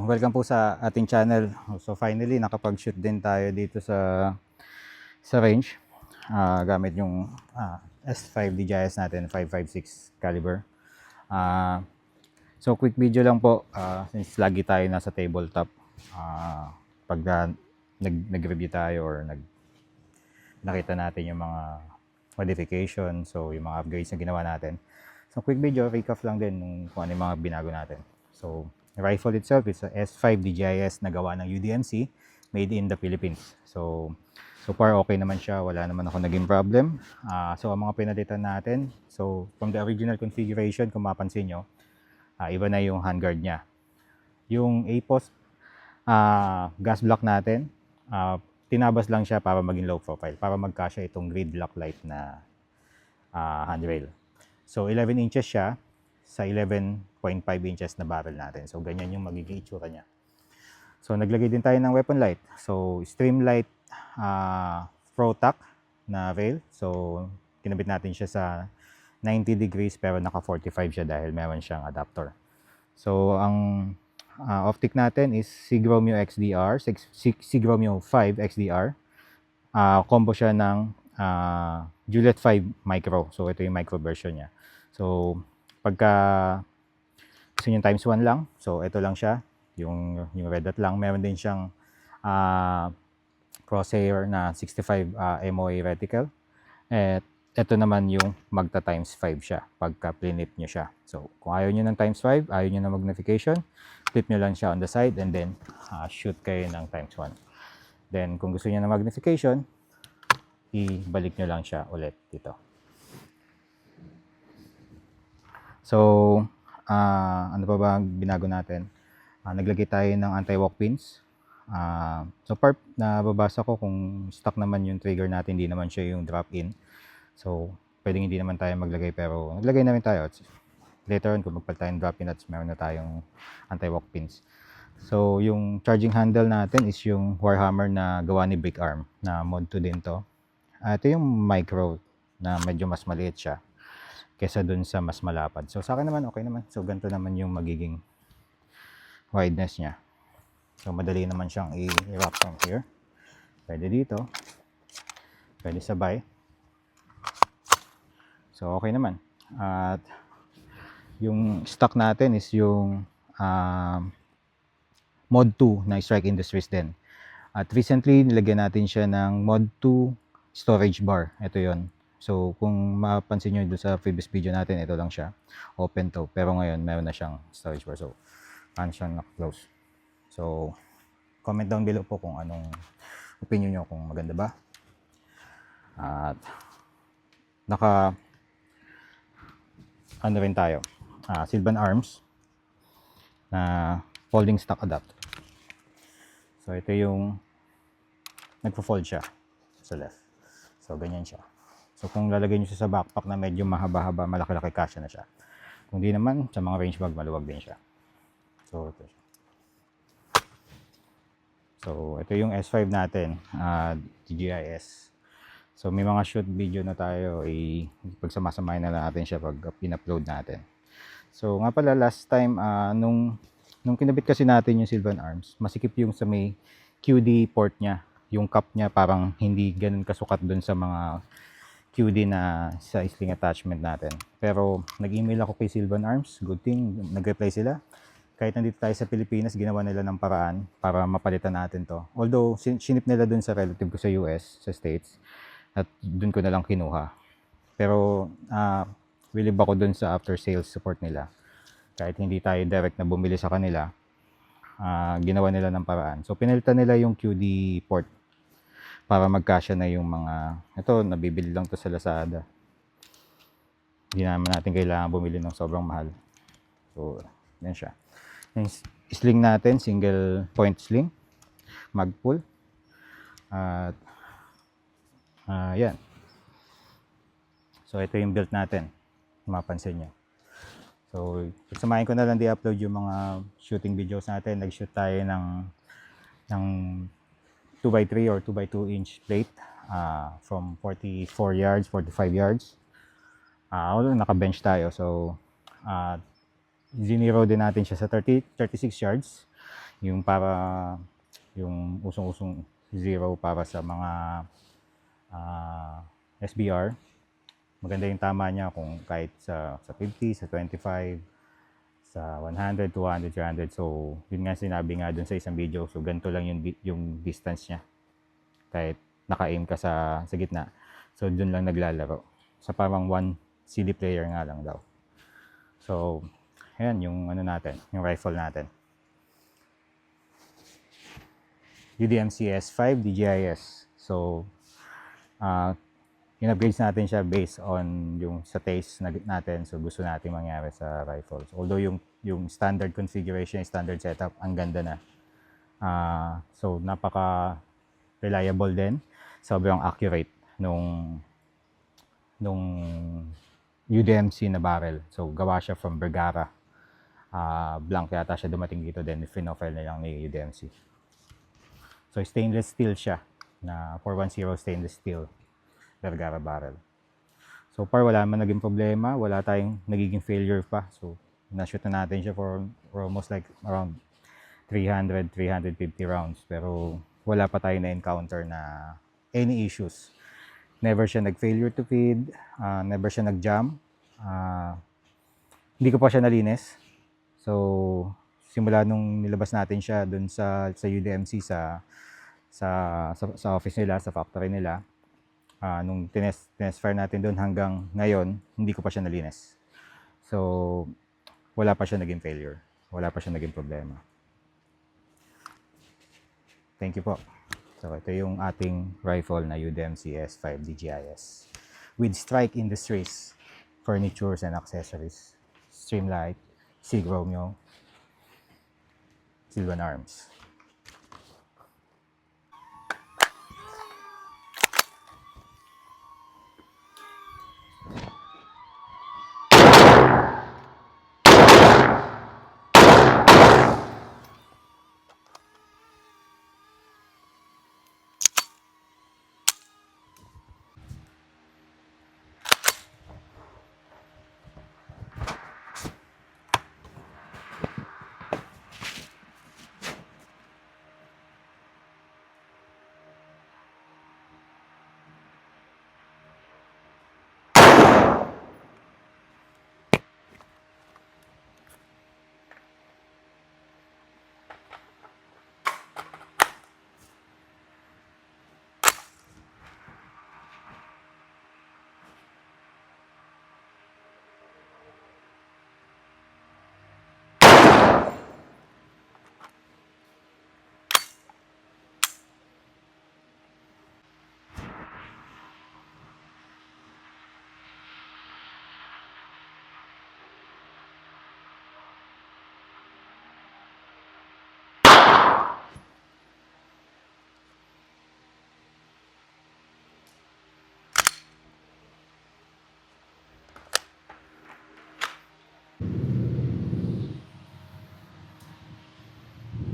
welcome po sa ating channel. So finally nakapag-shoot din tayo dito sa range gamit yung S5 DJIS natin 556 caliber. So quick video lang po since lagi tayo nasa tabletop pag nag-review tayo or nakita natin yung mga modification, so yung mga upgrades na ginawa natin. So quick video, recap lang din kung ano yung mga binago natin. So the rifle itself is a S5 DJIS na gawa ng UDMC, made in the Philippines. So far okay naman siya, wala naman ako naging problem. So ang mga pinalitan natin, so from the original configuration, kung mapansin nyo, iba na yung handguard niya. Yung APOS gas block natin, tinabas lang siya para maging low profile, para magkasya itong grid lock light na handrail. So 11 inches siya sa 11.5 inches na barrel natin. So ganyan yung magiging itsura niya. So naglagay din tayo ng weapon light. So Streamlight ProTac na rail. So kinabit natin siya sa 90 degrees pero naka 45 siya dahil meron siyang adapter. So ang optic natin is Sig Romeo XDR, Sig Romeo 5 XDR. Combo siya ng Juliet 5 Micro. So ito yung micro version niya. So pagka gusto nyo times 1 lang, so ito lang siya, yung red dot lang. Meron din siyang crosshair na 65 MOA reticle. At ito naman yung magta times 5 siya pagka plinip nyo siya. So kung ayaw nyo ng times 5, ayaw nyo ng magnification, flip nyo lang siya on the side and then shoot kayo ng times 1. Then kung gusto nyo ng magnification, ibalik nyo lang siya ulit dito. So ano pa ba ang binago natin? Naglagay tayo ng anti-walk pins. So part na babasa ko kung stock naman yung trigger natin, hindi naman siya yung drop-in. So pwedeng hindi naman tayo maglagay pero naglagay namin tayo. Later on kung magpalit tayo ng drop-in at meron na tayong anti-walk pins. So yung charging handle natin is yung Warhammer na gawa ni Big Arm na mod 2 din to. Ito yung micro na medyo mas maliit siya kesa dun sa mas malapad. So sa akin naman okay naman. So ganito naman yung magiging wideness niya. So madali naman siyang i-wrap from here. Pwede dito. Pwede sabay. So okay naman. At yung stock natin is yung mod 2 na Strike Industries din. At recently nilagyan natin siya ng mod 2 storage bar. Ito yon. So kung mapansin nyo doon sa previous video natin, ito lang siya, open to. Pero ngayon meron na siyang storage bar. So paano siya na-close. So comment down below po kung anong opinion nyo, kung maganda ba. At naka ano rin tayo, Sylvan Arms na folding stock adapter. So ito yung nagpo-fold siya sa left. So ganyan siya. So kung lalagay nyo siya sa backpack na medyo mahaba-haba, malaki-laki kasya na siya. Kung di naman, sa mga range bag, maluwag din siya. So ito siya. So ito yung S5 natin, DJIS. So may mga shoot video na tayo, pagsama-samahin na natin siya pag in-upload natin. So nga pala, last time, nung kinabit kasi natin yung Sylvan Arms, masikip yung sa may QD port niya. Yung cup niya parang hindi ganun kasukat dun sa mga QD na sa sling attachment natin. Pero nag-email ako kay Sylvan Arms, good thing, nag-reply sila. Kahit nandito tayo sa Pilipinas, ginawa nila ng paraan para mapalitan natin to. Although, sinip nila dun sa relative ko sa US, sa States, at dun ko na lang kinuha. Pero, believe ako dun sa after sales support nila. Kahit hindi tayo direct na bumili sa kanila, ginawa nila ng paraan. So, pinalitan nila yung QD port para magkasya na yung mga, ito, nabibili lang to sa Lazada. Hindi naman natin kailangan bumili ng sobrang mahal. So, yan siya. Yung sling natin, single point sling, magpull. At, yan. So, ito yung build natin. Mapansin nyo. So, samahin ko na lang di-upload yung mga shooting videos natin. Nag-shoot tayo ng 2x3 or 2x2 inch plate from 44 yards, 45 yards. Although naka-bench tayo, so zinero din natin siya sa 36 yards. yung para yung usong-usong zero para sa mga SBR. Maganda yung tama niya kung kahit sa 50, sa 25, sa 100, 200, 300. So, yun nga sinabi nga dun sa isang video. So, ganito lang yung distance niya. Kahit naka-aim ka sa gitna. So, dun lang naglalaro. Sa parang one CD player nga lang daw. So, ayan yung ano natin, yung rifle natin. UDMC S5 DJIS. So, in-upgrades natin siya based on yung sa taste natin. So, gusto natin mangyari sa rifles. Although yung standard configuration, standard setup, ang ganda na. So, napaka reliable din. Sobrang accurate nung UDMC na barrel. So, gawa siya from Bergara. Blank yata siya dumating dito din. Finofile na lang ni UDMC. So, stainless steel siya na 410 stainless steel Bergara barrel. So far, wala man naging problema. Wala tayong nagiging failure pa. So, na-shoot na natin siya for almost like around 300, 350 rounds. Pero, wala pa tayo na-encounter na any issues. Never siya nag-failure to feed. Never siya nag-jam. Hindi ko pa siya nalinis. So, simula nung nilabas natin siya dun sa UDMC sa office nila, sa factory nila, nung tinest fire natin doon hanggang ngayon, hindi ko pa siya nalinis. So, wala pa siya naging failure. Wala pa siya naging problema. Thank you po. So, ito yung ating rifle na UDMC S5 DJIS with Strike Industries furnitures and accessories. Streamlight, Sig Romeo, Silvan Arms.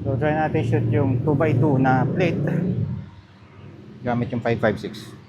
So, try natin shoot yung 2x2 na plate gamit yung 5.56.